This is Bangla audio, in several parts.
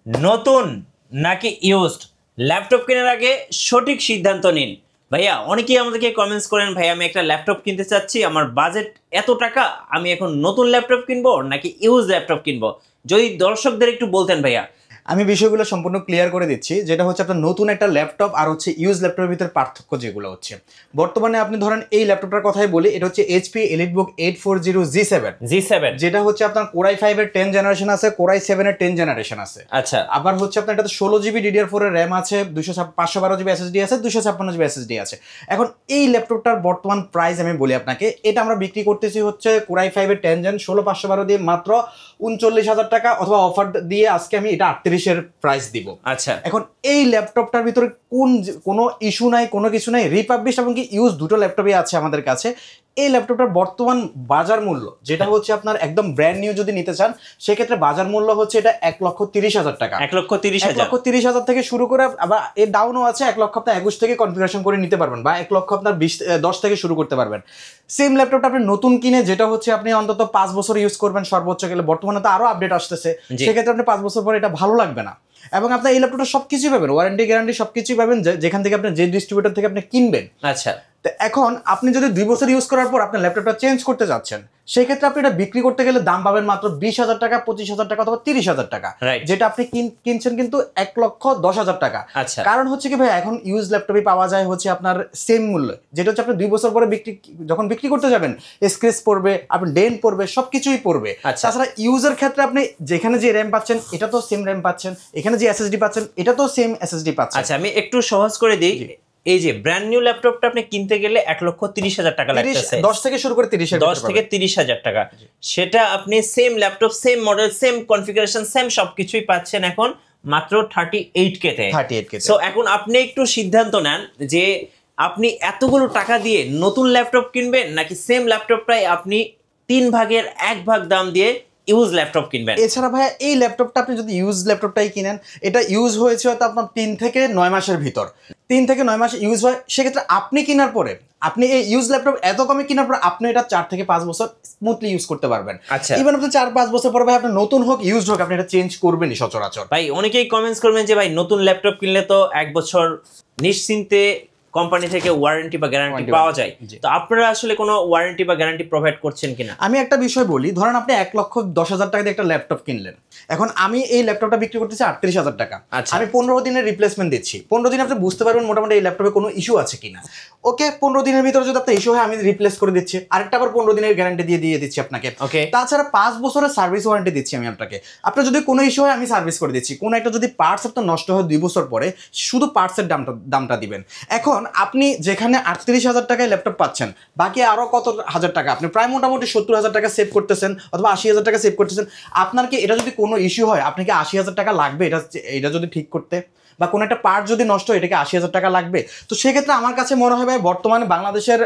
নতুন নাকি ইউজড ল্যাপটপ কেনার আগে সঠিক সিদ্ধান্ত নিন। ভাইয়া অনেকেই আমাদেরকে কমেন্টস করেন, ভাই আমি একটা ল্যাপটপ কিনতে চাচ্ছি, আমার বাজেট এত টাকা, আমি এখন নতুন ল্যাপটপ কিনবো নাকি ইউজ ল্যাপটপ কিনবো, যদি দর্শকদের একটু বলতেন ভাইয়া। আমি বিষয়গুলো সম্পূর্ণ ক্লিয়ার করে দিচ্ছি। যেটা হচ্ছে আপনার নতুন একটা ল্যাপটপ আর হচ্ছে ইউজ ল্যাপটপের ভিতরে পার্থক্য যেগুলো হচ্ছে, বর্তমানে আপনি ধরেন এই ল্যাপটপটার কথাই বলি, এটা হচ্ছে HP EliteBook 840G7, যেটা হচ্ছে আপনার কোরাই 5 এর 10 জেনারেশন আছে, কোরাই 7 এর 10 জেনারেশন আছে। আচ্ছা, আবার হচ্ছে আপনার এটাতে 16GB DDR4 এর র্যাম আছে, 512GB SSD আছে, 256GB SSD আছে। এখন এই ল্যাপটপটার বর্তমান প্রাইস আমি বলি আপনাকে, এটা আমরা বিক্রি করতেছি হচ্ছে কোরাই 5 এর 10 জেন 16/512 দিয়ে মাত্র 39,000 টাকা, অথবা অফার দিয়ে আজকে আমি এটা 38 এর প্রাইস দিব। আচ্ছা, এখন এই ল্যাপটপটার ভিতরে কোনো ইস্যু নাই, কোনো কিছু নাই, রিপাবলিশ এবং কি ইউজ দুটো ল্যাপটপই আছে আমাদের কাছে। এই ল্যাপটপটার বর্তমান বাজার মূল্য যেটা হচ্ছে আপনার একদম ব্র্যান্ড নিউ যদি নিতে চান, সেক্ষেত্রে বাজার মূল্য হচ্ছে এটা 1,30,000 টাকা। 1,30,000 থেকে শুরু করে, আবার এর ডাউনও আছে, 1,21,000 থেকে কনফিগারেশন করে নিতে পারবেন, বা 1,00,000 আপনার 10 থেকে শুরু করতে পারবেন। সেম ল্যাপটপটা আপনি নতুন কিনে, যেটা হচ্ছে আপনি অন্তত 5 বছর ইউজ করবেন সর্বোচ্চ গেলে, বর্তমানে তো আরো আপডেট আসতেছে, সেক্ষেত্রে আপনি 5 বছর পরে এটা ভালো লাগবে না। এবং আপনার এই ল্যাপটপটা সবকিছুই পাবেন, ওয়ারেন্টি গ্যারান্টি সবকিছুই পাবেন, যেখান থেকে আপনি যে ডিস্ট্রিবিউটর থেকে আপনি কিনবেন। আচ্ছা, তো এখন আপনি যদি 2 বছর ইউজ করার পর আপনার ল্যাপটপটা চেঞ্জ করতে যাচ্ছেন, সেক্ষেত্রে আপনি এটা বিক্রি করতে গেলে দাম পাবেন মাত্র 20,000 টাকা, 25,000 টাকা অথবা 30,000 টাকা, যেটা আপনি কিনছেন কিন্তু 1,10,000 টাকা। আচ্ছা, কারণ হচ্ছে কি ভাই, এখন ইউজ ল্যাপটপই পাওয়া যায় হচ্ছে আপনার সেম মূল্য, যেটা হচ্ছে আপনি 2 বছর পরে যখন বিক্রি করতে যাবেন, স্ক্র্যাচ পড়বে, আপনার ডেন্ট পড়বে, সবকিছুই পড়বে। তাছাড়া ইউজের ক্ষেত্রে আপনি যেখানে যে র্যাম পাচ্ছেন এটা তো সেম র্যাম পাচ্ছেন, এখানে যে SSD পাচ্ছেন এটা তো সেম SSD পাচ্ছেন। আচ্ছা, আমি একটু সহজ করে দিই। এই যে ব্র্যান্ড নিউ ল্যাপটপটা আপনি কিনতে গেলে 1,30,000 টাকা লাগতেছে, 10 থেকে শুরু করে 10 থেকে 30,000 টাকা। সেটা আপনি same laptop, same model, same configuration, same সবকিছুই পাচ্ছেন এখন মাত্র 38K তে। সো এখন আপনি একটু সিদ্ধান্ত নেন যে আপনি এতগুলো টাকা দিয়ে নতুন ল্যাপটপ কিনবেন নাকি সেম ল্যাপটপটাই আপনি 3 ভাগের 1 ভাগ দাম দিয়ে ইউজ ল্যাপটপ কিনবেন। এছাড়া ভাইয়া এই ল্যাপটপটা আপনি যদি ইউজ ল্যাপটপটাই কিনেন, এটা ইউজ হয়েছে হয়তো আপনার 3 থেকে 9 মাসের ভিতর, 3 থেকে 9 মাস ইউজ হয়, সেক্ষেত্রে আপনি কেনার পরে, আপনি এই ইউজ ল্যাপটপ এত কমে কেনার পর আপনি এটা 4 থেকে 5 বছর স্মুথলি ইউজ করতে পারবেন। আচ্ছা, ইভেন আপনি 4-5 বছর পরে ভাই আপনি নতুন হোক ইউজড হোক আপনি এটা চেঞ্জ করবেনই সচরাচর। ভাই অনেকেই কমেন্টস করবেন যে ভাই নতুন ল্যাপটপ কিনলে তো 1 বছর নিশ্চিন্তে কোম্পানি থেকে ওয়ারেন্টি বা গ্যারান্টি পাওয়া যায়, তো আপনারা আসলে কোনো ওয়ারেন্টি বা গ্যারান্টি প্রোভাইড করছেন কিনা? আমি একটা বিষয় বলি, ধরেন আপনি 1,10,000 টাকা দিয়ে একটা ল্যাপটপ কিনলেন, এখন আমি এই ল্যাপটপটা বিক্রি করতেছি 38,000 টাকা, আমি 15 দিনের রিপ্লেসমেন্ট দিচ্ছি। 15 দিন আপনি বুঝতে পারবেন মোটামুটি এই ল্যাপটপে কোনো ইস্যু আছে কিনা। ওকে, 15 দিনের ভিতরে যদি আপনার ইস্যু হয় আমি রিপ্লেস করে দিচ্ছি, আরেকটা আবার 15 দিনের গ্যারান্টি দিয়ে দিচ্ছি আপনাকে। ওকে, তাছাড়া 5 বছরের সার্ভিস ওয়ারেন্টি দিচ্ছি আমি আপনাকে। আপনার যদি কোনো ইস্যু হয় আমি সার্ভিস করে দিচ্ছি। কোনো একটা যদি পার্টস আপনার নষ্ট হয় 2 বছর পরে, শুধু পার্টসের দামটা দিবেন। এখন আপনি যেখানে 38,000 টাকায় ল্যাপটপ পাচ্ছেন, বাকি আরো কত হাজার টাকা, আপনি প্রায় মোটামুটি 70,000 টাকা সেভ করতেছেন অথবা 80,000 টাকা সেভ করতেছেন। আপনার কি এটা যদি কোনো ইস্যু হয় আপনাকে 80,000 টাকা লাগবে এটা যদি ঠিক করতে, বা কোনো একটা পার্ট যদি নষ্ট হয় এটাকে 80,000 টাকা লাগবে? তো সেক্ষেত্রে আমার কাছে মনে হয় ভাই বর্তমানে বাংলাদেশের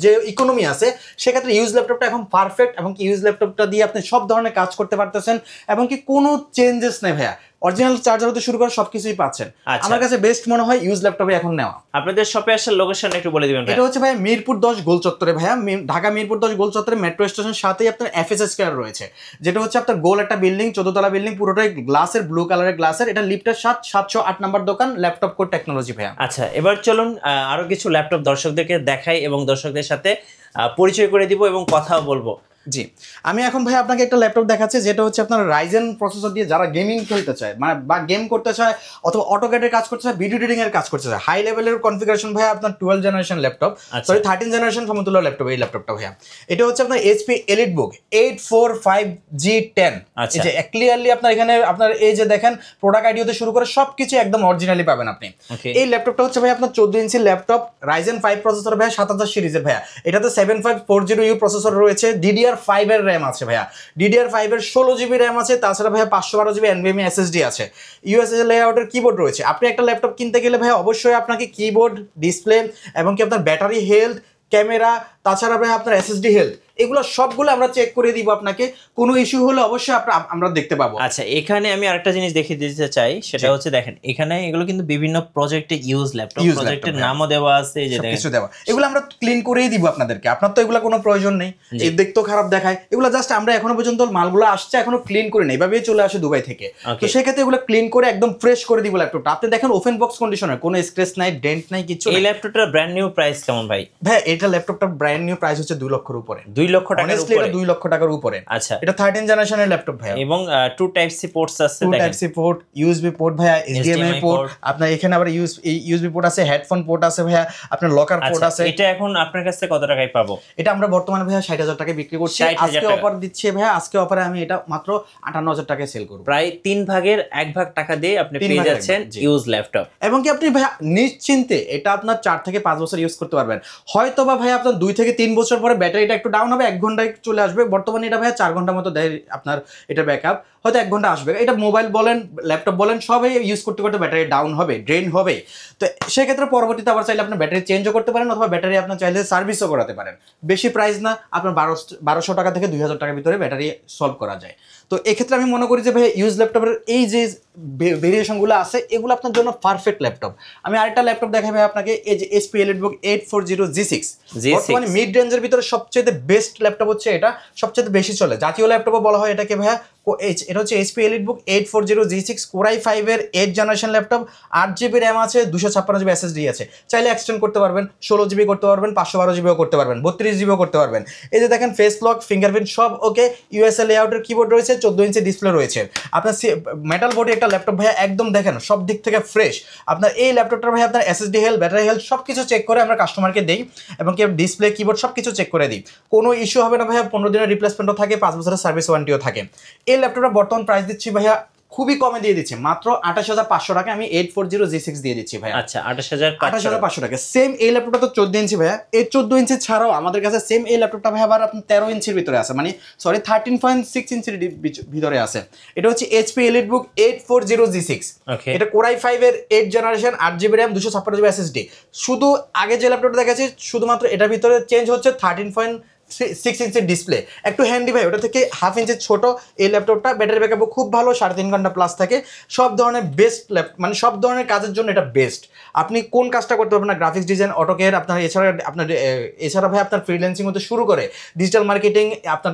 যে ইকোনমি আছে, সেক্ষেত্রে ইউজ ল্যাপটপটা এখন পারফেক্ট, এবং কি ইউজ ল্যাপটপটা দিয়ে আপনি সব ধরনের কাজ করতে পারতেছেন, এবং কি কোনো চেঞ্জেস নেই ভাইয়া, অরিজিনাল চার্জার হতে শুরু করে সবকিছুই পাচ্ছেন। আমার কাছে বেস্ট মনে হয় ইউজ ল্যাপটপে এখন নেওয়া। আপনাদের শপে আসার লোকেশন একটু বলে দিবেন। এটা হচ্ছে ভাই মিরপুর 10 গোল চত্বরে ভাইয়া, ঢাকা মিরপুর 10 গোল চত্বরে মেট্রো স্টেশনের সাথেই আপনার FS স্কয়ার রয়েছে, যেটা হচ্ছে আপনার গোল একটা বিল্ডিং, 14 তলা বিল্ডিং, পুরোটাই গ্লাসের, ব্লু কালারের গ্লাসের। এটা লিফটের 708 নাম্বার দোকান, ল্যাপটপ কোড টেকনোলজি ভাইয়া। আচ্ছা, এবার চলুন আরো কিছু ল্যাপটপ দর্শকদেরকে দেখাই এবং দর্শকদের সাথে পরিচয় করে দিব এবং কথাও বলবো। জি, আমি এখন ভাই আপনাকে একটা ল্যাপটপ দেখাচ্ছি, যেটা হচ্ছে আপনার রাইজেন প্রসেসর দিয়ে যারা গেমিং খেলতে চায়, মানে বা গেম করতে চায় অথবা অটোক্যাডের কাজ করতে চায়, ভিডিও এডিটিং এর কাজ করতে চায়, হাই লেভেলের কনফিগারেশন ভাই আপনার 12 জেনারেশন ল্যাপটপ, সরি 13 জেনারেশন সমতুল্য ল্যাপটপ এই ল্যাপটপটা ভাইয়া। এটা হচ্ছে আপনার HP EliteBook 845G10। এই যে ক্লিয়ারলি আপনার এখানে আপনার এই যে দেখেন প্রোডাক্ট আইডি হতে শুরু করে সবকিছু একদম অরিজিনালি পাবেন আপনি। এই ল্যাপটপটা হচ্ছে ভাই আপনার 14 ইঞ্চি ল্যাপটপ, Ryzen 5 প্রসেসর ভাইয়া, 7000 সিরিজের ভাইয়া। এটাতে 7540U প্রসেসর রয়েছে, DDR5 এর র্যাম আছে ভাইয়া, DDR5 এর 16GB র্যাম আছে, তাছাড়া ভাইয়া 512GB NVMe SSD আছে, USSD লেআউটের কিবোর্ড রয়েছে। আপনি একটা ল্যাপটপ কিনতে গেলে ভাইয়া অবশ্যই আপনাকে কিবোর্ড, ডিসপ্লে এবং কি আপনার ব্যাটারি হেলথ, ক্যামেরা, তাছাড়া ভাই আপনার SSD হেলথ, এগুলো সবগুলো আমরা চেক করে দিব আপনাকে, কোনো ইস্যু হলে অবশ্যই আমরা দেখতে পাবো। আচ্ছা, এখানে আমি আরেকটা জিনিস দেখিয়ে দিতে চাই, সেটা হচ্ছে দেখেন এখানে এগুলো কিন্তু বিভিন্ন প্রজেক্টে ইউজ ল্যাপটপ, প্রজেক্টের নামও দেওয়া আছে, এই যে কিছু দেওয়া, এগুলো আমরা ক্লিন করেই দিব আপনাদেরকে, আপনার তো এগুলো কোনো প্রয়োজন নেই, এই দেখতেও খারাপ দেখায়, এগুলো জাস্ট আমরা এখনো পর্যন্ত মালগুলো আসছে এখনো ক্লিন করে নেই, এভাবেই চলে আসে দুবাই থেকে, তো সেক্ষেত্রে এগুলো ক্লিন করে একদম ফ্রেশ করে দিব ল্যাপটপটা। আপনি দেখেন ওপেন বক্স কন্ডিশনার, কোনো স্ক্র্যাচ নাই, ডেন্ট নাই, কিছু। এই ল্যাপটপটার ব্র্যান্ড নিউ প্রাইস কেমন ভাই? ভাই এটা ল্যাপটপটার ব্র্যান্ড নিউ প্রাইস হচ্ছে 2 লক্ষের উপরে। 2 লক্ষ টাকার উপরে? 2 লক্ষ টাকার উপরে। আচ্ছা, এটা 13 জেনারেশনের ল্যাপটপ ভাই, এবং 2 টাইপ সি পোর্টস আছে, 2 type C port, USB port ভাইয়া, এইচডিএমআই পোর্ট, আপনার এখানে আবার ইউএসবি পোর্ট আছে, হেডফোন পোর্ট আছে ভাইয়া, আপনার লকার পোর্ট আছে। এটা এখন আপনার কাছে কত টাকায় পাবো? এটা আমরা বর্তমানে ভাইয়া 60,000 টাকায় বিক্রি করছি, আজকে অফার দিচ্ছি ভাইয়া, আজকে অফারে আমি এটা মাত্র 58,000 টাকায় সেল করব। প্রায় 3 ভাগের 1 ভাগ টাকা দিয়ে আপনি পেয়ে যাচ্ছেন ইউজ ল্যাপটপ, এবং কি আপনি ভাইয়া নিশ্চিন্তে এটা আপনার 4 থেকে 5 বছর ইউজ করতে পারবেন। হয়তো বা ভাইয়া আপনার 2 থেকে 3 বছর পরে ব্যাটারিটা একটু ডাউন হবে, 1 ঘন্টায় চলে আসবে, বর্তমানে এটা ভাইয়া 4 ঘন্টার মতো দেয় আপনার এটা ব্যাকআপ, হয়তো 1 ঘন্টা আসবে। এটা মোবাইল বলেন, ল্যাপটপ বলেন, সবাই ইউজ করতে করতে ব্যাটারি ডাউন হবে, ড্রেন হবে, তো সেক্ষেত্রে পরবর্তীতে আবার চাইলে আপনার ব্যাটারি চেঞ্জও করতে পারেন, অথবা ব্যাটারি আপনার চাইলে সার্ভিসও করাতে পারেন। বেশি প্রাইস না, আপনার 1200 টাকা থেকে 2000 টাকার ভিতরে ব্যাটারি সলভ করা যায়। তো এক্ষেত্রে আমি মনে করি যে ভাই ইউজ ল্যাপটপের এই যে ভেরিয়েশনগুলো আছে এগুলো আপনার জন্য পারফেক্ট ল্যাপটপ। আমি আরেকটা ল্যাপটপ দেখাই ভাই আপনাকে, এই যে HP EliteBook 840G6, বর্তমানে মিড রেঞ্জের ভিতরে সবচেয়ে বেস্ট ল্যাপটপ হচ্ছে এটা, সবচেয়ে বেশি চলে, জাতীয় ল্যাপটপও বলা হয় এটাকে ভাইয়া। এটা হচ্ছে HP EliteBook 840G6 Core i5 এর 8th generation laptop, 8GB RAM আছে, 256GB SSD আছে, চাইলে এক্সটেন্ড করতে পারবেন, 16GB করতে পারবেন, 512GBও করতে পারবেন, 32GBও করতে পারবেন। এই যে দেখেন ফেস লক, ফিঙ্গারপ্রিন্ট সব ওকে, ইউএসএ লেআউটের কিবোর্ড রয়েছে, 14 ইঞ্চি ডিসপ্লে রয়েছে, আপনার মেটাল বডি একটা ল্যাপটপ ভাইয়া, একদম দেখেন সব দিক থেকে ফ্রেশ। আপনার এই ল্যাপটপটার ভাই আপনার SSD হেলথ, ব্যাটারি হেলথ সব কিছু চেক করে আমরা কাস্টমারকে দেই, এবং কি ডিসপ্লে, কিবোর্ড সব কিছু চেক করে দিই, কোনো ইস্যু হবে না ভাইয়া। 15 দিনের রিপ্লেসমেন্টও থাকে, 5 বছরের সার্ভিস ওয়ারেন্টিও থাকে। এই ল্যাপটপটা বর্তমান প্রাইস দিচ্ছি ভাইয়া খুবই কমে দিয়ে দিচ্ছি, মাত্র 28,500 টাকা আমি 840G6 দিয়ে দিচ্ছি ভাইয়া। আচ্ছা, 28,500 টাকা। সেম এই ল্যাপটপটা তো 14 ইঞ্চি ভাইয়া, এই 14 ইঞ্চি ছাড়াও আমাদের কাছে সেম এই ল্যাপটপটা ভাইয়া আবার আপনার 13 ইঞ্চির ভিতরে আছে, মানে সরি 13.6 ইঞ্চির ভিতরে আছে। এটা হচ্ছে HP EliteBook 840G6, এটা Core i5 এর 8th generation, 8GB RAM, 256GB SSD। শুধু আগে যে ল্যাপটপটা দেখাচ্ছি শুধুমাত্র এটার ভিতরে চেঞ্জ হচ্ছে 13.6 ইঞ্চির ডিসপ্লে, একটু হ্যান্ডি ভাই, ওটা থেকে 1/2 ইঞ্চির ছোট। এই ল্যাপটপটা ব্যাটারি ব্যাকআপও খুব ভালো, 3.5 ঘন্টা প্লাস থাকে, সব ধরনের বেস্ট মানে সব ধরনের কাজের জন্য এটা বেস্ট। আপনি কোন কাজটা করতে পারবেন না, গ্রাফিক্স ডিজাইন, অটোকের, আপনার এছাড়া ভাই আপনার ফ্রিল্যান্সিং হতে শুরু করে ডিজিটাল মার্কেটিং, আপনার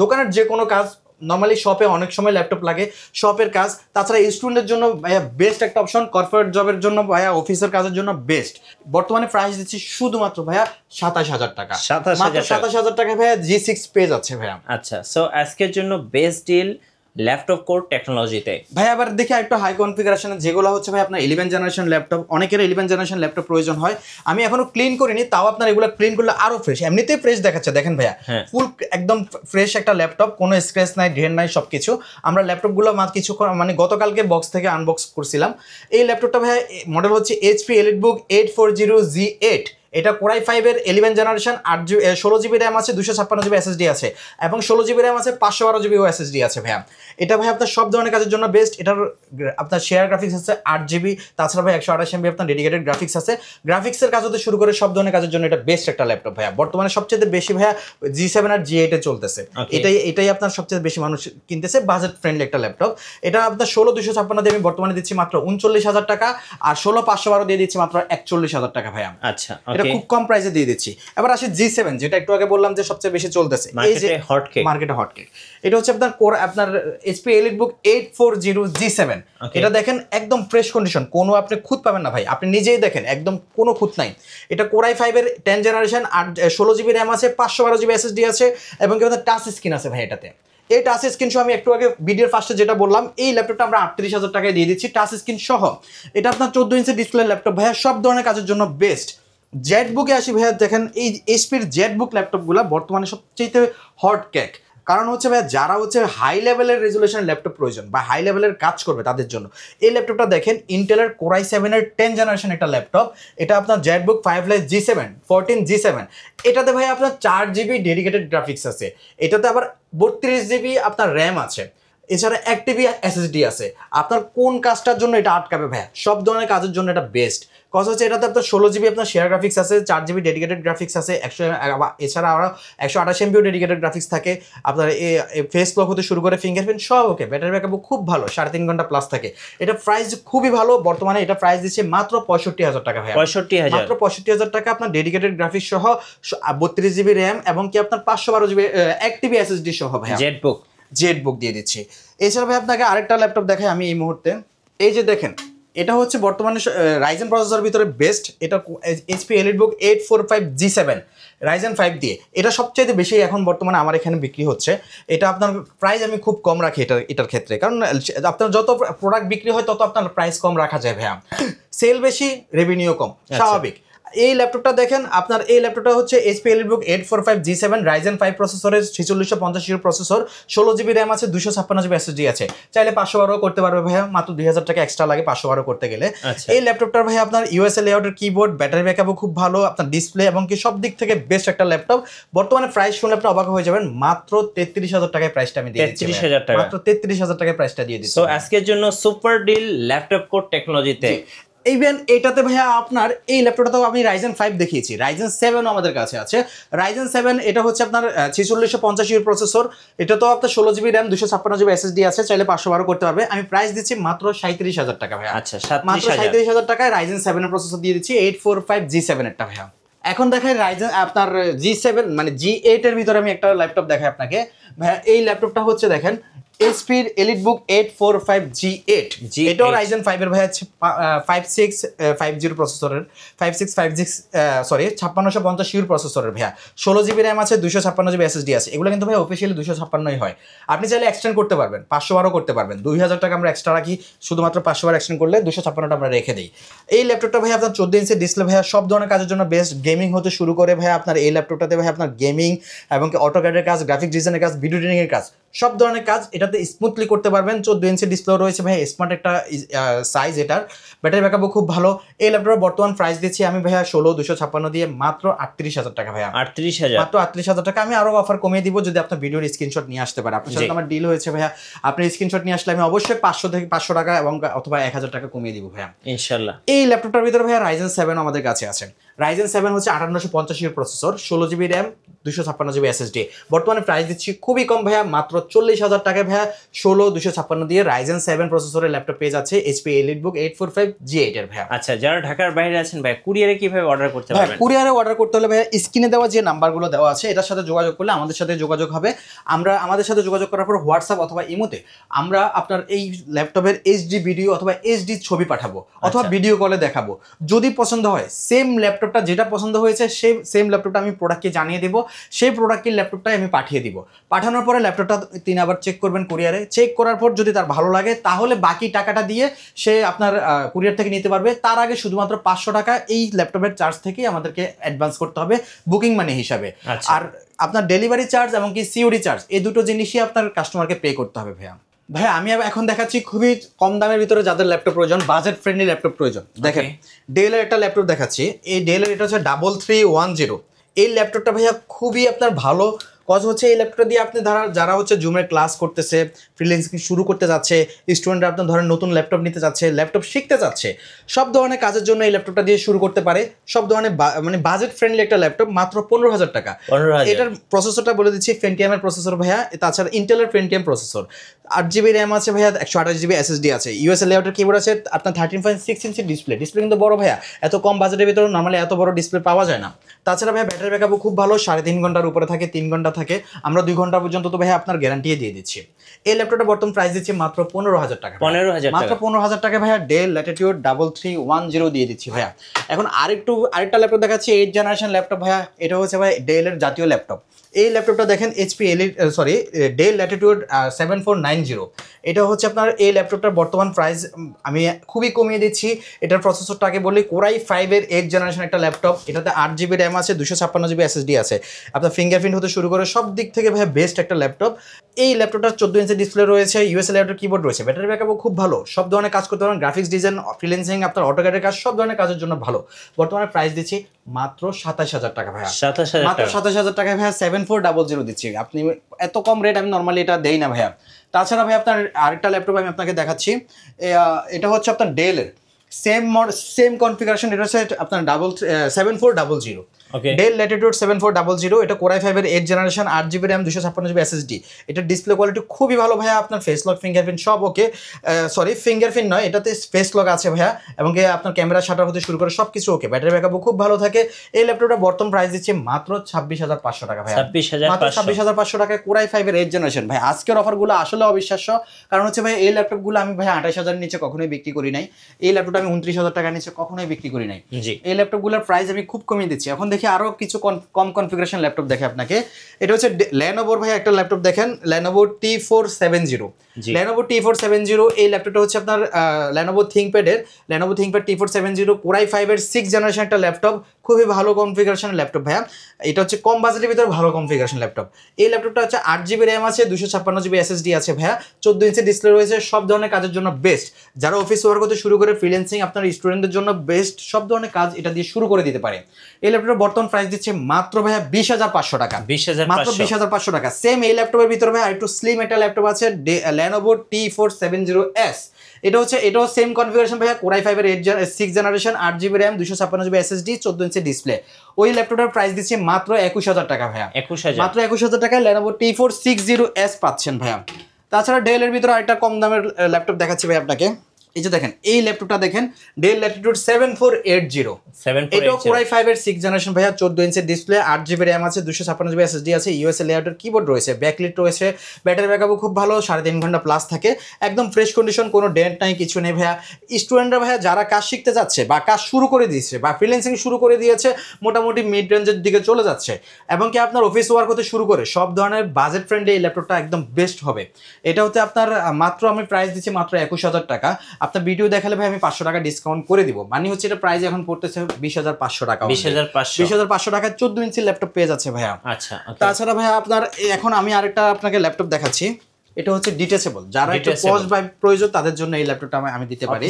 দোকানের যে কোনো কাজ, নর্মালি শপে অনেক সময় ল্যাপটপ লাগে, শপের কাজ, তাছাড়া স্টুডেন্টের জন্য ভাইয়া বেস্ট একটা অপশন, কর্পোরেট জবের জন্য ভাইয়া, অফিসের কাজের জন্য বেস্ট। বর্তমানে প্রাইস দিচ্ছি শুধুমাত্র ভাইয়া 27,000 টাকা, 27,000 টাকা ভাইয়া G6 পেয়ে যাচ্ছে ভাইয়া। আচ্ছা, সো আজকের জন্য বেস্ট ডিল ল্যাপটপ কোর টেকনোলজিতে ভাই। আবার দেখি একটু হাই কনফিগারেশনে যেগুলো হচ্ছে ভাই আপনার 11 জেনারেশন ল্যাপটপ, অনেকের 11 জেনারেশন ল্যাপটপ প্রয়োজন হয়, আমি এখনো ক্লিন করিনি, তাও আপনার এগুলো ক্লিন করলে আরো ফ্রেশ, এমনিতেই ফ্রেশ দেখাচ্ছে, দেখেন ভাইয়া ফুল একদম ফ্রেশ একটা ল্যাপটপ, কোনো স্ক্র্যাচ নাই, ড্রেন নাই, সবকিছু। আমরা ল্যাপটপগুলো কিছু মানে গতকালকে বক্স থেকে আনবক্স করছিলাম। এই ল্যাপটপটা ভাইয়া মডেল হচ্ছে HP EliteBook 840G8, এটা Core i5 এর 11 জেনারেশন, 16GB র্যাম আছে, 256GB SSD আছে, এবং 16GB র্যাম আছে, 512GB SSD আছে ভাইয়া। এটা ভাই আপনার সব ধরনের কাজের জন্য বেস্ট। এটার আপনার শেয়ার গ্রাফিক্স আছে 8GB, তাছাড়া ভাই 128MB আপনার ডেডিকেটেড গ্রাফিক্স আছে। গ্রাফিক্সের কাজ হতে শুরু করে সব ধরনের কাজের জন্য এটা বেস্ট একটা ল্যাপটপ ভাইয়া। বর্তমানে সবচেয়ে বেশি ভাইয়া G7 আর G8 এ চলতেছে, এটাই আপনার সবচেয়ে বেশি মানুষ কিনতেছে, বাজেট ফ্রেন্ডলি একটা ল্যাপটপ। এটা আপনার 16,256 দিয়ে আমি বর্তমানে দিচ্ছি মাত্র 39,000 টাকা, আর 16,512 দিয়ে দিচ্ছি মাত্র 41,000 টাকা ভাইয়া। আচ্ছা, এটা খুব কম প্রাইসে দিয়ে দিচ্ছি। এবার আসি G7, যেটা একটু আগে বললাম যে সবচেয়ে বেশি চলতেছে, এই যে মার্কেটে হটকেক, এটা হচ্ছে আপনার HP EliteBook 840G7। এটা দেখেন একদম ফ্রেশ কন্ডিশন, কোনো আপনি খুঁত পাবেন না ভাই, আপনি নিজেই দেখেন একদম কোনো খুঁত নাই। এটা Core i5 এর 10 জেনারেশন, 16GB র্যাম আছে, 512GB SSD আছে, এবং কি আপনার টাচ স্ক্রিন আছে ভাই এটাতে। এই টাচ স্ক্রিন সহ আমি একটু আগে ভিডিওর ফার্স্টে যেটা বললাম, এই ল্যাপটপটা আমরা 38,000 টাকায় দিয়ে দিচ্ছি টাচ স্ক্রিন সহ। এটা আপনার 14 ইঞ্চি ডিসপ্লে ল্যাপটপ ভাইয়া, সব ধরনের কাজের জন্য বেস্ট। জেটবুকে আসি ভাইয়া, দেখেন এই HPর জেটবুক ল্যাপটপগুলো বর্তমানে সবচেয়ে হট কেক, কারণ হচ্ছে ভাইয়া যারা হচ্ছে হাই লেভেলের রেজুলেশন ল্যাপটপ প্রয়োজন বা হাই লেভেলের কাজ করবে তাদের জন্য এই ল্যাপটপটা দেখেন। ইন্টেলের Core i7 এর 10 জেনারেশন একটা ল্যাপটপ, এটা আপনার জেটবুক 5G7 14G7। এটাতে ভাই আপনার 4GB ডেডিকেটেড গ্রাফিক্স আছে, এটাতে আবার 32GB আপনার র্যাম আছে। এছাড়া 1 TB এসএসডি আছে। আপনার কোন কাজটার জন্য এটা আটকাবে ভাইয়া? সব ধরনের কাজের জন্য এটা বেস্ট। কজ হচ্ছে এটাতে আপনার 16 GB আপনার শেয়ার গ্রাফিক্স আছে, 4 GB ডেডিকেটেড গ্রাফিক্স আছে, এছাড়া আরও 128 MB ডেডিকেটেড গ্রাফিক্স থাকে। আপনার ফেস লক হতে শুরু করে ফিঙ্গারপ্রিন্ট সব ওকে। ব্যাটারি ব্যাকআপও খুব ভালো, 3.5 ঘন্টা প্লাস থাকে। এটা প্রাইস খুবই ভালো। বর্তমানে এটা প্রাইস দিচ্ছে মাত্র 65,000 টাকা ভাইয়া। 65,000 মাত্র 65,000 টাকা আপনার ডেডিকেটেড গ্রাফিক্স সহ 32 GB র্যাম এবং কি আপনার 512 GB 1 TB এসএসডি সহ ভাইয়া জেটবুক দিয়ে দিচ্ছি। এছাড়া ভাই আপনাকে আরেকটা ল্যাপটপ দেখাই আমি এই মুহূর্তে। এই যে দেখেন, এটা হচ্ছে বর্তমানে রাইজেন প্রসেসরের ভিতরে বেস্ট। এটা এইচপি এলিটবুক 845G7 রাইজেন 5 দিয়ে। এটা সবচেয়ে বেশি এখন বর্তমানে আমার এখানে বিক্রি হচ্ছে। এটা আপনার প্রাইস আমি খুব কম রাখি এটার ক্ষেত্রে, কারণ আপনার যত প্রোডাক্ট বিক্রি হয় তত আপনার প্রাইস কম রাখা যায় ভাইয়া। সেল বেশি, রেভিনিউ কম, স্বাভাবিক। এই ল্যাপটপটা দেখেন, আপনার এই ল্যাপটপটা হচ্ছে এইচপি এলিটবুক 845G7 রাইজেন 5 প্রসেসরের 4650 প্রসেসর, 16 GB র্যাম আছে, 256 GB এসএসডি আছে। চাইলে 512 করতে পারবে ভাইয়া, মাত্র 2000 টাকা এক্সট্রা লাগে 512 করতে গেলে। এই ল্যাপটপটার ভাইয়া আপনার ইউএসএ লেআউটের কিবোর্ড, ব্যাটারি ব্যাকআপও খুব ভালো, আপনার ডিসপ্লে এবং কি সব দিক থেকে বেস্ট একটা ল্যাপটপ। বর্তমানে প্রাইস শুনলে আপনি অবাক হয়ে যাবেন, মাত্র 33,000 টাকায় প্রাইসটা আমি দিয়ে দিচ্ছি। 33,000 টাকা, মাত্র 33,000 টাকায় প্রাইসটা দিয়ে দিচ্ছি। সো আজকের জন্য সুপার ডিল ল্যাপটপ কোড টেকনোলজিতে। ইভেন এটাতে ভাইয়া আপনার এই ল্যাপটপটাতেও আমি রাইজেন 5 দেখিয়েছি, রাইজেন 7 আমাদের কাছে আছে। রাইজেন 7 এটা হচ্ছে আপনার 4650 প্রসেসর। এটা তো আপনার 16 GB র্যাম, 256 GB এসএসডি আছে, চাইলে 512 করতে পারবে। আমি প্রাইস দিচ্ছি মাত্র 37,000 টাকা ভাইয়া। আচ্ছা, মাত্র 37,000 টাকায় রাইজেন 7 এর প্রসেসর দিয়ে দিচ্ছি, 845G7 এরটা ভাইয়া। এখন দেখাই রাইজেন আপনার G7 মানে G8 এর ভিতরে আমি একটা ল্যাপটপ দেখাই আপনাকে ভাইয়া। এই ল্যাপটপটা হচ্ছে দেখেন এইচপির এলিটবুক 845G8। এটাও রাইজেন 5 এর ভাই আছে, 5650 প্রসেসরের, 5650 প্রসেসরের ভাইয়া। 16 GB র্যাম আছে, 256 GB এসএসডি আছে। এগুলো কিন্তু ভাই অফিসিয়ালি 256ই হয়। আপনি চাইলে এক্সটেন্ড করতে পারবেন, 512 করতে পারবেন। 2000 টাকা আমরা এক্সট্রা রাখি, শুধুমাত্র 512 এক্সটেন্ড করলে 256টা আমরা রেখে দিই। এই ল্যাপটপটা ভাই আপনার 14 ইঞ্চি ডিসপ্লে ভাইয়া, সব ধরনের কাজের জন্য বেস্ট। গেমিং হতে শুরু করে ভাইয়া আপনার এই ল্যাপটপটাতে ভাই আপনার গেমিং এবং অটোক্যাডের কাজ, গ্রাফিক ডিজাইনের কাজ, ভিডিও এডিটিং এর কাজ, সব ধরনের কাজ এটাতে স্মুথলি করতে পারবেন। 14 ইঞ্চি ডিসপ্লে রয়েছে ভাই, স্মার্ট একটা সাইজ এটার। ব্যাটারি ব্যাকআপও খুব ভালো। এই ল্যাপটপের বর্তমান প্রাইস দিচ্ছি আমি ভাইয়া 16,256 দিয়ে মাত্র 38,000 টাকা ভাইয়া। 38,000, মাত্র 38,000 টাকা। আমি আরো অফার কমিয়ে দিব যদি আপনার ভিডিওর স্ক্রিনশট নিয়ে আসতে পারে। আপনার সাথে আমার ডিল হয়েছে ভাইয়া, আপনি স্ক্রিনশট নিয়ে আসলে আমি অবশ্যই 500 থেকে 500 টাকা এবং অথবা 1000 টাকা কমিয়ে দিব ভাইয়া ইনশাআল্লাহ। এই ল্যাপটপটার ভিতরে ভাইয়া রাইজেন 7 আমাদের কাছে আছে। রাইজেন 7 হচ্ছে 5850 processor, 16 GB RAM, 256 GB SSD. বর্তমানে প্রাইস দিচ্ছি খুবই কম ভাইয়া, মাত্র 40,000 টাকায় ভাইয়া। 16 256 দিয়ে রাইজেন 7 প্রসেসরের ল্যাপটপ পেয়ে যাচ্ছে এইচপি এলিটবুক 845G8 এর ভাইয়া। আচ্ছা, যারা ঢাকার বাইরে আছেন ভাই, কুরিয়ারে কিভাবে অর্ডার করতে পারবেন? কুরিয়ারে অর্ডার করতে হলে ভাইয়া স্ক্রিনে দেওয়া যে নাম্বারগুলো দেওয়া আছে এটার সাথে যোগাযোগ করলে আমাদের সাথে যোগাযোগ হবে। আমাদের সাথে যোগাযোগ করার পর হোয়াটসঅ্যাপ অথবা ইমোতে আমরা আপনার এই ল্যাপটপের এইচডি ভিডিও অথবা এইচডি ছবি পাঠাবো, অথবা ভিডিও কলে দেখাবো। যদি পছন্দ হয় সেম ল্যাপটপটা যেটা পছন্দ হয়েছে সেম ল্যাপটপটা আমি প্রোডাক্টকে জানিয়ে দেবো, সেই প্রোডাক্টের ল্যাপটপটাই আমি পাঠিয়ে দিব। পাঠানোর পরে ল্যাপটপটা তিনি আবার চেক করবেন কুরিয়ারে। চেক করার পর যদি তার ভালো লাগে তাহলে বাকি টাকাটা দিয়ে সে আপনার কুরিয়ার থেকে নিতে পারবে। তার আগে শুধুমাত্র 500 টাকা এই ল্যাপটপের চার্জ থেকেই আমাদেরকে অ্যাডভান্স করতে হবে বুকিং মানি হিসাবে। আর আপনার ডেলিভারি চার্জ এবং কি সিওডি চার্জ এই দুটো জিনিসই আপনার কাস্টমারকে পে করতে হবে ভাইয়া। আমি এখন দেখাচ্ছি খুবই কম দামের ভিতরে যাদের ল্যাপটপ প্রয়োজন, বাজেট ফ্রেন্ডলি ল্যাপটপ প্রয়োজন। দেখেন ডেলের একটা ল্যাপটপ দেখাচ্ছি। এই ডেলের এটা হচ্ছে 3310। এই ল্যাপটপটা ভাইয়া খুবই আপনার ভালো। কজ হচ্ছে এই ল্যাপটপ দিয়ে আপনি যারা হচ্ছে জুমের ক্লাস করতেছে, ফ্রিল্যান্সিং শুরু করতে যাচ্ছে, স্টুডেন্টরা আপনার ধরেন নতুন ল্যাপটপ নিতে যাচ্ছে, ল্যাপটপ শিখতে যাচ্ছে, সব ধরনের কাজের জন্য এই ল্যাপটপটা দিয়ে শুরু করতে পারে। সব ধরনের মানে বাজেট ফ্রেন্ডলি একটা ল্যাপটপ, মাত্র 15,000 টাকা। এটার প্রসেসরটা বলে দিচ্ছি, পেন্টিয়ামের প্রসেসর ভাইয়া। তাছাড়া ইন্টেলের পেন্টিয়াম প্রসেসর, 8 GB র্যাম আছে ভাইয়া, 128 GB এসএসডি আছে, ইউএসএ লেআউটের কিবোর্ড আছে, আপনার 13.6 ইঞ্চি ডিসপ্লে কিন্তু বড় ভাইয়া। এত কম বাজেটের ভিতরে নর্মালি এত বড় ডিসপ্লে পাওয়া যায় না। তাছাড়া ভাইয়া ব্যাটারি ব্যাকআপও খুব ভালো, 3.5 ঘন্টার উপরে থাকে, 3 ঘন্টা থাকে। আমরা 2 ঘন্টা পর্যন্ত তো ভাইয়া আপনার গ্যারান্টি দিয়ে দিচ্ছি। এই ল্যাপটপটা বর্তমান প্রাইস দিচ্ছি মাত্র 15,000 টাকা। 15,000 মাত্র 15,000 টাকা ভাইয়া। ডেল ল্যাটিটিউড 3310 দিয়ে দিচ্ছি ভাইয়া। এখন আরেকটা ল্যাপটপ দেখাচ্ছি, 8th জেনারেশন ল্যাপটপ ভাইয়া। এটা হচ্ছে ভাই ডেলের জাতীয় ল্যাপটপ। এই ল্যাপটপটা দেখেন ডেল ল্যাটিটিউড 7490। এটা হচ্ছে আপনার এই ল্যাপটপটার বর্তমান প্রাইস আমি খুবই কমিয়ে দিচ্ছি। এটার প্রসেসরটাকে বলি কোরাই 5 এর 8th জেনারেশন একটা ল্যাপটপ। এটাতে 8 GB র্যাম আছে, 256 GB এসএসডি আছে। আপনার ফিঙ্গারপ্রিন্ট হতে শুরু করে সব দিক থেকে ভাই বেস্ট একটা ল্যাপটপ। এই ল্যাপটপটার 14 ইঞ্চি ডিসপ্লে রয়েছে, ইউএসএ লেআউটের কিবোর্ড রয়েছে, ব্যাটারি ব্যাকআপও খুব ভালো। সব ধরনের কাজ করতে পারেন, গ্রাফিক্স ডিজাইন, ফ্রিল্যান্সিং, আপনার অটোক্যাডের কাজ, সব ধরনের কাজের জন্য ভালো। বর্তমানে প্রাইস দিচ্ছি মাত্র 27,000 টাকা ভাইয়া। 27,000 মাত্র 27,000 টাকায় ভাইয়া 7400 দিচ্ছি। আপনি এত কম রেট আমি নর্মালি এটা দেই না ভাইয়া। তাছাড়া ভাই আপনার আরেকটা ল্যাপটপ আমি আপনাকে দেখাচ্ছি, এটা হচ্ছে আপনার ডেলের সেম কনফিগারেশন, এটা হচ্ছে আপনার 7400 ডেল ল্যাটিটিউড 7400, এটা কোর i5 এর 8th generation, 8GB RAM, 256GB SSD। এটা ডিসপ্লে কোয়ালিটি খুবই ভালো ভাইয়া, আপনার ফেস লক ফিঙ্গারপ্রিন্ট সব ওকে, সরি ফিঙ্গারপ্রিন্ট নয়, এটাতে ফেস লক আছে ভাইয়া, এবং আপনার ক্যামেরা শাটার হতে শুরু করে সব কিছু ওকে, ব্যাটারি ব্যাকআপও খুব ভালো থাকে। এই ল্যাপটপটা বর্তমান প্রাইস দিচ্ছে মাত্র 26,500 টাকা ভাইয়া, মাত্র 26,500 টাকায় কোর i5 এর 8th জেনারেশন। ভাই আজকের অফারগুলো আসলে অবিশ্বাস্য, কারণ হচ্ছে ভাই এই ল্যাপটপগুলো আমি ভাই 28,000 নিচে কখনোই বিক্রি করি নাই, এই ল্যাপটপটা আমি 29,000 টাকার নিচে কখনোই বিক্রি করি নাই। এই ল্যাপটপগুলোর প্রাইস আমি খুব কমিয়ে দিচ্ছি। এখন দেখি আরো কিছু কম কনফিগারেশন ল্যাপটপ দেখে আপনাকে। এটা হচ্ছে লেনোভোর ভাই একটা ল্যাপটপ দেখেন, লেনোভো T470। লেনোভো T470 এই ল্যাপটপটা হচ্ছে আপনার লেনোভো থিংকপ্যাডের Lenovo ThinkPad T470 core i5 এর 6th জেনারেশন একটা ল্যাপটপ, খুবই ভালো কনফিগারেশন ল্যাপটপ ভাইয়া। এটা হচ্ছে কম বাজেটের ভিতরে ভালো কনফিগারেশন ল্যাপটপ। এই ল্যাপটপটা হচ্ছে 8GB RAM আছে, 256GB SSD আছে ভাইয়া, 14 ইঞ্চি ডিসপ্লে রয়েছে, সব ধরনের কাজের জন্য বেস্ট। যারা অফিস ওয়ার্ক করতে শুরু করে ফ্রিল্যান্সিং, আপনার স্টুডেন্টদের জন্য বেস্ট, সব ধরনের কাজ এটা দিয়ে শুরু করে দিতে পারে। এই ল্যাপটপের বর্তমান প্রাইস দিচ্ছে মাত্র ভাইয়া 20,500 টাকা, মাত্র 20,500 টাকা। সেম এই ল্যাপটপের ভিতরে ভাই একটু স্লিম একটা ল্যাপটপ আছে, লেনোভো T470S। এটাও সেম কনফিগারেশন ভাইয়া, কোর i5 এর 6th generation, 8GB RAM, 256GB SSD, 14 inch display. ওই ল্যাপটপটার প্রাইস দিচ্ছে মাত্র 21,000 টাকা ভাইয়া, মাত্র 21,000 টাকায় লেনোভো T460S পাচ্ছেন ভাইয়া। তাছাড়া ডেলের ভিতরে আরেকটা কম দামের ল্যাপটপ দেখাচ্ছি ভাই আপনাকে। এই যে দেখেন, এই ল্যাপটপটা দেখেন, ডেল ল্যাটিটিউড 7480, এটাও কোর i5 এর 6th জেনারেশন ভাইয়া, 14 ইঞ্চি ডিসপ্লে, 8GB RAM আছে, 256GB SSD আছে, ইউএসএ লেআউটের কিবোর্ড রয়েছে, ব্যাকলিট রয়েছে, ব্যাটারি ব্যাকআপও খুব ভালো, 3.5 ঘন্টা প্লাস থাকে, একদম ফ্রেশ কন্ডিশন, কোনো ডেন্ট নাই, কিছু নেই ভাইয়া। স্টুডেন্টরা ভাইয়া যারা কাজ শিখতে যাচ্ছে বা কাজ শুরু করে দিয়েছে বা ফ্রিল্যান্সিং শুরু করে দিয়েছে, মোটামুটি মিড রেঞ্জের দিকে চলে যাচ্ছে, এবং কি আপনার অফিস ওয়ার্ক হতে শুরু করে সব ধরনের বাজেট ফ্রেন্ডলি এই ল্যাপটপটা একদম বেস্ট হবে। এটা হচ্ছে আপনার মাত্র আমি প্রাইস দিচ্ছি মাত্র 21,000 টাকা। আপনার ভিডিও দেখালে ভাই আমি 500 টাকা ডিসকাউন্ট করে দিব, মানে হচ্ছে এটা প্রাইস এখন পড়তেছে 20,500 টাকা, 20,500 টাকায় 14 ইঞ্চি ল্যাপটপ পেয়ে যাচ্ছে ভাইয়া। আচ্ছা, তাছাড়া ভাইয়া আপনার এখন আমি আরেকটা আপনাকে ল্যাপটপ দেখাচ্ছি, এটা হচ্ছে ডিটেচেবল, যারা একটু পজ বাই প্রয়োজন তাদের জন্য এই ল্যাপটপটা আমি দিতে পারি,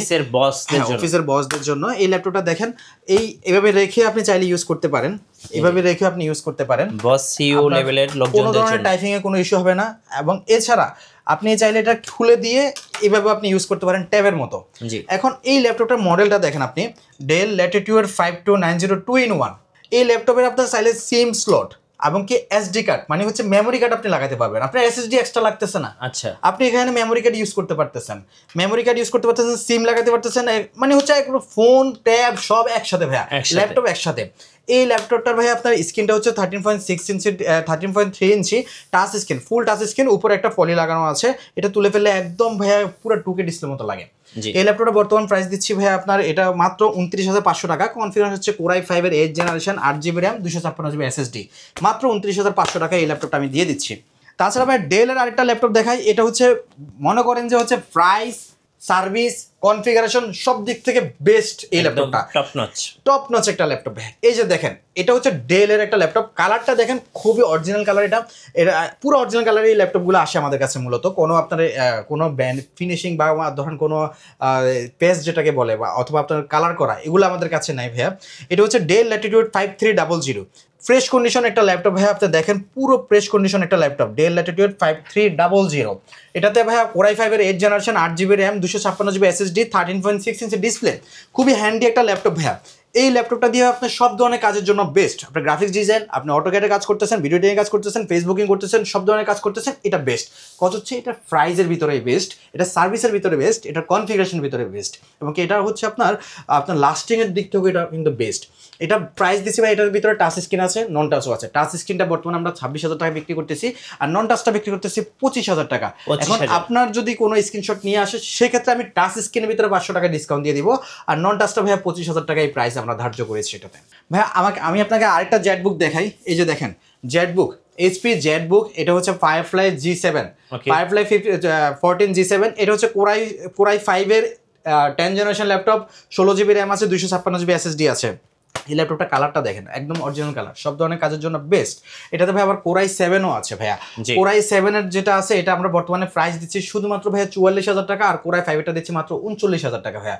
অফিসের বসদের জন্য। এই ল্যাপটপটা দেখেন, এভাবে রেখে আপনি চাইলে ইউজ করতে পারেন, এভাবে রেখে আপনি ইউজ করতে পারেন, বস সিইও লেভেলের লোকজনদের জন্য কোনো ধরনের টাইপিং এ কোনো ইস্যু হবে না। এবং এছাড়া আপনি চাইলে এটা খুলে দিয়ে এভাবে আপনি ইউজ করতে পারেন ট্যাবের মতো। এখন এই ল্যাপটপটার মডেলটা দেখেন আপনি, ডেল ল্যাটিটিউড 5290 2-in-1। এই ল্যাপটপের আপনার চাইলে সিম স্লট এবং কি এসডি কার্ড, মানে হচ্ছে মেমোরি কার্ড আপনি লাগাতে পারবেন, আপনার এসএসডি এক্সট্রা লাগতেছে না। আচ্ছা, আপনি এখানে মেমোরি কার্ড ইউজ করতে পারতেছেন, সিম লাগাতে পারতেছেন, মানে হচ্ছে ফোন ট্যাব সব একসাথে ভাইয়া, ল্যাপটপ একসাথে। এই ল্যাপটপটার ভাই আপনার স্ক্রিনটা হচ্ছে 13.3 ইঞ্চি টাচ স্ক্রিন, ফুল টাচ স্ক্রিন, উপরে একটা পলি লাগানো আছে, এটা তুলে ফেললে একদম ভাইয়া পুরো 2K ডিসপ্লে মতো লাগে। এই ল্যাপটপটা বর্তমান প্রাইস দিচ্ছি ভাইয়া আপনার, এটা মাত্র 29,500 টাকা। কনফিগারেশন হচ্ছে কোর i5 এর 8th generation, 8GB RAM, 256GB SSD, মাত্র 29,500 টাকা এই ল্যাপটপটা আমি দিয়ে দিচ্ছি। তাছাড়া ভাই ডেলের আরেকটা ল্যাপটপ দেখাই, এটা হচ্ছে মনে করেন যে হচ্ছে প্রাইস, সার্ভিস, কনফিগারেশন সব দিক থেকে বেস্ট এই ল্যাপটপটা, টপ নচ একটা ল্যাপটপ। এই যে দেখেন, এটা হচ্ছে ডেলের একটা ল্যাপটপ, কালারটা দেখেন খুবই অরিজিনাল কালার, এটা পুরো অরিজিনাল কালার এই ল্যাপটপগুলো আসে আমাদের কাছে মূলত, কোনো আপনার কোনো ব্যান্ড ফিনিশিং বা ধরেন কোনো পেস্ট যেটাকে বলে বা অথবা আপনার কালার করা, এগুলো আমাদের কাছে নাই ভাইয়া। এটা হচ্ছে ডেল ল্যাটিটিউড 5300, ফ্রেশ কন্ডিশন একটা ল্যাপটপ ভাইয়া, আপনি দেখেন পুরো ফ্রেশ কন্ডিশন একটা ল্যাপটপ, ডেল ল্যাটিটিউড 5300। এটাতে ভাইয়া কোর i5 এর 8th generation, 8GB RAM, 256GB SSD, 13.6 inch display, খুবই হ্যান্ডি একটা ল্যাপটপ ভাইয়া। এই ল্যাপটপটা দিয়ে আপনি সব ধরনের কাজের জন্য বেস্ট, আপনার গ্রাফিক্স ডিজাইন, আপনি অটোক্যাডে কাজ করতেছেন, ভিডিও এডিটিং কাজ করতেছেন, ফেসবুকিং করতেছেন, সব ধরনের কাজ করতেছেন, এটা বেস্ট। কত হচ্ছে এটা প্রাইজের ভিতরে বেস্ট, এটা সার্ভিসের ভিতরে বেস্ট, এটা কনফিগারেশনের ভিতরে বেস্ট, এবং এটা হচ্ছে আপনার লাস্টিংয়ের দিক থেকে এটা কিন্তু বেস্ট। এটা প্রাইস দিচ্ছি ভাই, এটার ভিতরে টাচ স্ক্রিন আছে, নন টাচও আছে। টাচ স্ক্রিনটা বর্তমানে আমরা 26,000 টাকা বিক্রি করতেছি, আর নন টাচটা বিক্রি করতেছি 25,000 টাকা। এখন আপনার যদি কোনো স্ক্রিনশট নিয়ে আসে, সেক্ষেত্রে আমি টাচ স্ক্রিনের ভিতরে 500 টাকা ডিসকাউন্ট দিয়ে দিব, আর নন টাচটা ভাইয়া 25,000 টাকা এই প্রাইস আমরা ধার্য করেছি এটাতে। ভাইয়া আমি আপনাকে আরেকটা জেটবুক দেখাই, এই যে দেখেন জেটবুক, HP জেটবুক, এটা হচ্ছে ফায়ারফ্লাই G7, ফায়ারফ্লাই 14 G7, এটা হচ্ছে কোর i5 এর 10 জেনারেশন ল্যাপটপ, 16GB RAM আছে, 256GB SSD আছে। এই ল্যাপটপটা কালারটা দেখেন একদম অরিজিনাল কালার, সব ধরনের কাজের জন্য বেস্ট। এটাতে ভাই আবার কোরাই 7ও আছে ভাইয়া। কোরাই 7 এর যেটা আছে এটা আমরা বর্তমানে প্রাইস দিচ্ছি শুধুমাত্র ভাইয়া 44,000 টাকা, আর কোরাই 5 এটা দিচ্ছি মাত্র 39,000 টাকা ভাইয়া।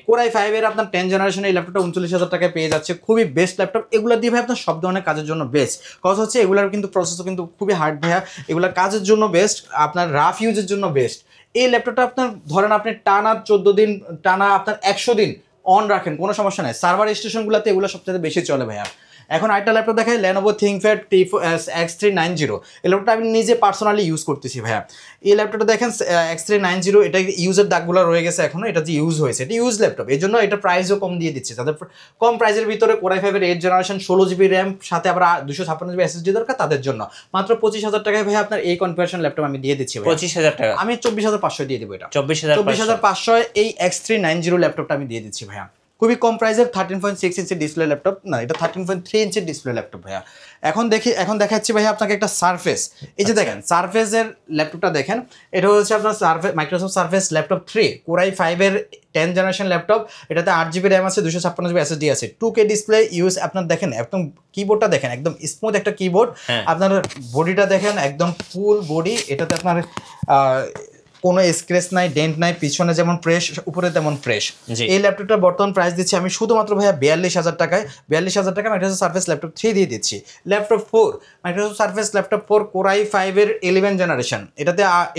কোরাই 5 এর আপনার 10 জেনারেশন এই ল্যাপটপটা 39,000 টাকায় পেয়ে যাচ্ছে, খুবই বেস্ট ল্যাপটপ। এগুলো দিয়ে ভাই আপনার সব ধরনের কাজের জন্য বেস্ট, কজ হচ্ছে এগুলার কিন্তু প্রসেসর কিন্তু খুবই হার্ড ভাইয়া, এগুলা কাজের জন্য বেস্ট, আপনার রাফ ইউজের জন্য বেস্ট। এই ল্যাপটপটা আপনার ধরেন আপনি টানা 14 দিন টানা আপনার 100 দিন অন রাখেন, কোনো সমস্যা নাই। সার্ভার স্টেশনগুলোতে এগুলো সবচেয়ে বেশি চলে ভাইয়া। এখন আরেকটা ল্যাপটপ দেখায় Lenovo ThinkPad X390, এই ল্যাপটপটা আমি নিজে পার্সোনালি ইউজ করতেছি ভাইয়া। এই ল্যাপটপটা দেখেন X390, এটা ইউজের দাগগুলো রয়ে গেছে এখনো, এটা যে ইউজ হয়েছে এটা ইউজ ল্যাপটপ, এই জন্য এটা প্রাইসও কম দিয়ে দিচ্ছে। তাদের কম প্রাইসের ভিতরে কোরাই 5 এর 8 জেনারেশন 16 জিবি র্যাম সাথে আবার 256 জিবি SSD দরকার, তাদের জন্য মাত্র 25,000 টাকায় ভাইয়া আপনার এই কনফিগারেশন ল্যাপটপ আমি দিয়ে দিচ্ছি। 25,000 টাকা আমি 24,500 দিয়ে দেবো এটা। 24,500 এই X390 ল্যাপটপটা আমি দিয়ে দিচ্ছি ভাইয়া, খুবই কম প্রাইসের 13.6 ইঞ্চি ডিসপ্লে ল্যাপটপ, না এটা 13.3 ইঞ্চি ডিসপ্লে ল্যাপটপ ভাইয়া। এখন দেখাচ্ছি ভাইয়া আপনাকে একটা সারফেস, এই যে দেখেন সারফেসের ল্যাপটপটা দেখেন, এটা হচ্ছে আপনার surface Microsoft surface laptop 3 core i 5 এর 10 জেনারেশন ল্যাপটপ, এটাতে 8 জিবি র্যাম আছে, 256 জিবি SSD আছে, 2K ডিসপ্লে ইউজ। আপনার দেখেন একদম কিবোর্ডটা দেখেন একদম স্মুথ একটা কিবোর্ড, আপনার বডিটা দেখেন একদম ফুল বডি, এটাতে আপনার কোনো স্ক্র্যাচ নাই, ডেন্ট নাই, পিছনে যেমন ফ্রেশ উপরে তেমন ফ্রেশ। এই ল্যাপটপটা বর্তমান প্রাইস দিচ্ছি আমি শুধুমাত্র ভাইয়া 42,000 টাকায়। 42,000 টাকা মাইক্রোসফট সারফেস ল্যাপটপ 3 দিয়ে দিচ্ছি। Laptop 4 Microsoft surface laptop 4 core i 5 এর 11 জেনারেশন,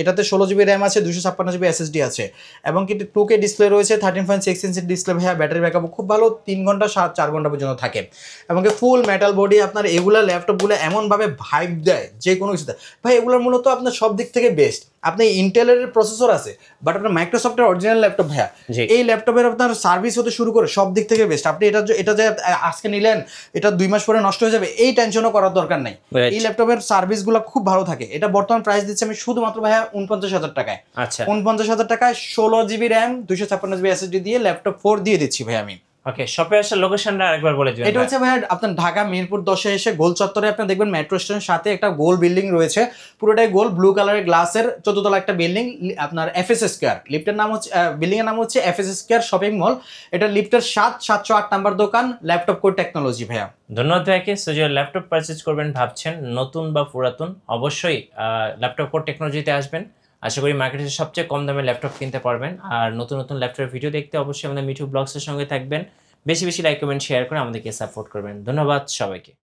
এটাতে 16 জিবি র্যাম আছে, 256 জিবি SSD আছে, এবং কিন্তু 2K ডিসপ্লে রয়েছে, 13.6 ইঞ্চি ডিসপ্লে ভাইয়া। ব্যাটারি ব্যাকআপ খুব ভালো, 3 ঘন্টা 4 ঘন্টা পর্যন্ত থাকে, এবং ফুল মেটাল বডি। আপনার এগুলা ল্যাপটপগুলো এমনভাবে ভাইব দেয় যে কোনো কিছুতে ভাই, এগুলোর মূলত আপনার সব দিক থেকে বেস্ট। আপনি ইন্টেলের প্রসেসর আছে, বাট আপনার মাইক্রোসফটের অরিজিনাল ল্যাপটপ ভাইয়া, এই ল্যাপটপের আপনার সার্ভিস হতে শুরু করে সব দিক থেকে বেস্ট। আপনি এটা যে আজকে নিলেন এটা 2 মাস পরে নষ্ট হয়ে যাবে এই টেনশনও করার দরকার নাই। এই ল্যাপটপের সার্ভিসগুলো খুব ভালো থাকে। এটা বর্তমান প্রাইস দিচ্ছি আমি শুধুমাত্র ভাইয়া 49,000 টাকায়। আচ্ছা 49,000 টাকায় 16 জিবি র্যাম 256 জিবি SSD দিয়ে ল্যাপটপ 4 দিয়ে দিচ্ছি ভাই আমি। ওকে, শপে আসার লোকেশনটা আরেকবার বলে দিবেন। এটা হচ্ছে ভাই আপনার ঢাকা মিরপুর 10 এ এসে গোল চত্বরে আপনি দেখবেন মেট্রো স্টেশনের সাথে একটা গোল বিল্ডিং রয়েছে, পুরোটাই গোল ব্লু কালারের গ্লাসের 14 তলা একটা বিল্ডিং, আপনার FS স্কয়ার। লিফটের নাম হচ্ছে বিল্ডিং এর নাম হচ্ছে FS স্কয়ার শপিং মল। এটা লিফটের 708 নাম্বার দোকান, ল্যাপটপ কোড টেকনোলজি ভাইয়া। ধন্যবাদ ভাইকে। সো যে ল্যাপটপ পারচেজ করবেন ভাবছেন, নতুন বা পুরাতন, অবশ্যই ল্যাপটপ কোড টেকনোলজিতে আসবেন। আশা করি মার্কেটের সবচেয়ে কম দামে ল্যাপটপ কিনতে পারবেন। আর নতুন নতুন ল্যাপটপের ভিডিও দেখতে অবশ্যই আমাদের মিঠু ব্লগসের সঙ্গে থাকবেন। বেশি বেশি লাইক কমেন্ট শেয়ার করে আমাদেরকে সাপোর্ট করবেন। ধন্যবাদ সবাইকে।